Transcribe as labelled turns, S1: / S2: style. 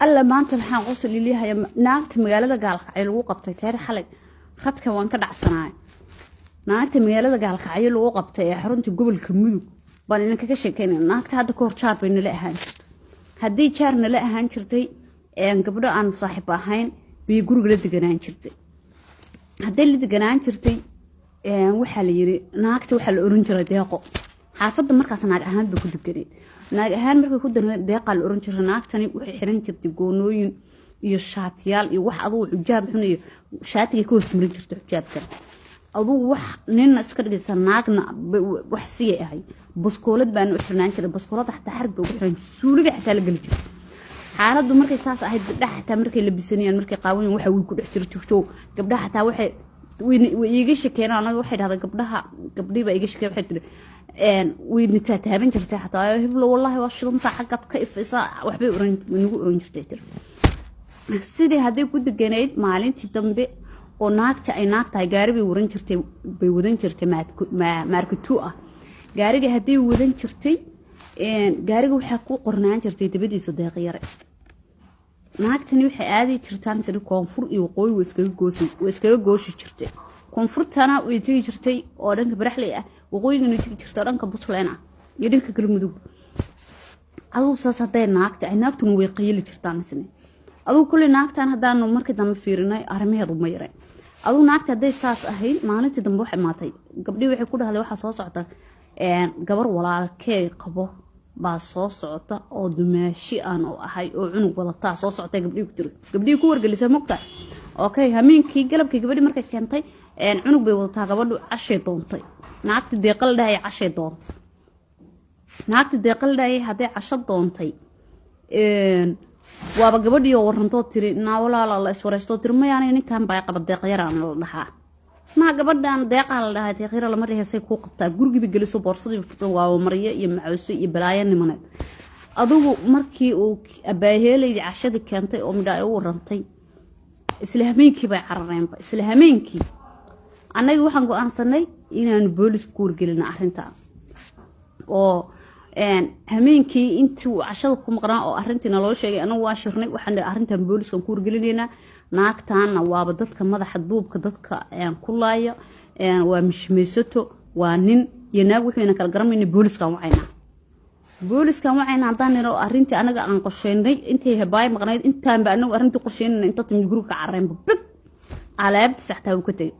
S1: alla maanta waxaan qosol ilaahay naagta magaalada gaalkacyo lagu qabtay taari xalay khadka waan ka dhacsanaay naagta magaalada gaalkacyo lagu qabtay ee xarunta gobolka mudug baan inanka ka sheekeynay naagta hadda ka hor jaar bay nala ahaan jirtay haddii jaar nala ahaan jirtay gabdho aan saaxiib ahayn bay guriga la deganaan jirtay haddii la deganaan jirtay waxaa la yiri naagta waxaa la oran jiray deeqo xaafadda markaas naag ahaan bay ku deganeen naag ahaan markay ku deeqa la oran jiray naagtani waxay xiran jirtay goonooyin iyo shaatiyaal iyo wax aduu xijaab xun iyo shaatiga ka hoosmarin jirtay xijaabkan aduu wax nin iska dhigaysa naagna wax sii ahay baskoolad baan u xirnaan jiray baskoolada xataa xarig bay ugu xiran suuliga xataa la gali jiray xaaladdu markay saas ahayd gabdhaha xataa markay labisanayaan markay qaawanayaan waxa uu ku dhex jiro joogto gabdhaha xataa waxay iiga shakeen anaga waxay dhahday gabdhiba iiga shakeen waxay tiri way nitaaban jirtay xataa heblo wallahi waa shidanta xaqad ka ifaysa waxbay nagu oran jirtay tir sidii haday ku deganeyd maalintii dambe oo naagta ay naagtahay gaari bay wadan jirtay marketu ah gaariga haday wadan jirtay gaariga waxa ku qornaan jirtay dabadiisa deeqyare naagtani waxay aadi jirtaan sida koonfur iyo waqooyi way iskaga gooshi jirtay koonfurtana way tigi jirtay oo dhanka baraxley ah waqooyigana tigi jirtay dhanka Puntland ah iyo dhanka galmudug aduu saas haday naagta ay naagtuna way qayli jirtaan isna aduu kulli naagtan hadaan markii dambe fiirinay arrimaheedu ma yaray aduu naagta haday saas ahayn maalintii dambe waxay maatay gabdhii waxay ku dhahdeen waxa soo socda gabar walaalkee qabo baa soo socota oo dumaashi aan oo ahay oo cunug wadata soo socotay gabdhii ku wargelisay mugta okay hameenkii galabkii gabadhii markay keentay cunug bay wadataa gabadhu cashay doontay naagta deeqal dhahay cashay doontay naagta deeqal dhahay haday casho doontay waaba gabadhii oo warantoo tiri naa walaala la iswareysto tiri ma yaanay ninkan baa qabad deeq yaraan la dhahaa ma gabadhan deeqa la dhahay deeq yar lama reesay ku qabtaa guriga geliso boorsadii futan waa mariye iyo macawsi iyo balaayan nimaneed adugu markii uu abaaheelay cashada keentay oo midha ay u warantay isla hameenkii bay carareenba isla hameenkii anaga waxaan go'aansanay inaan boolis ku wargelino arinta oo hameenkii intii cashada ku maqnaa oo arintina loo sheegay anagu waa shirnay waxaan arintan booliska ku wargelinayna naagtaana waaba dadka madaxa duubka dadka ku laaya waa mishmaysato waa nin iyo naag wuxuuna kala garamayna booliskan wacayna hadaan niro arintii anaga aan qorsheynay intii hebaay maqnayd intaan ba anagu arintii qorsheynay inta timid guriga carreyn big alaabti saxtaa uu ka tagay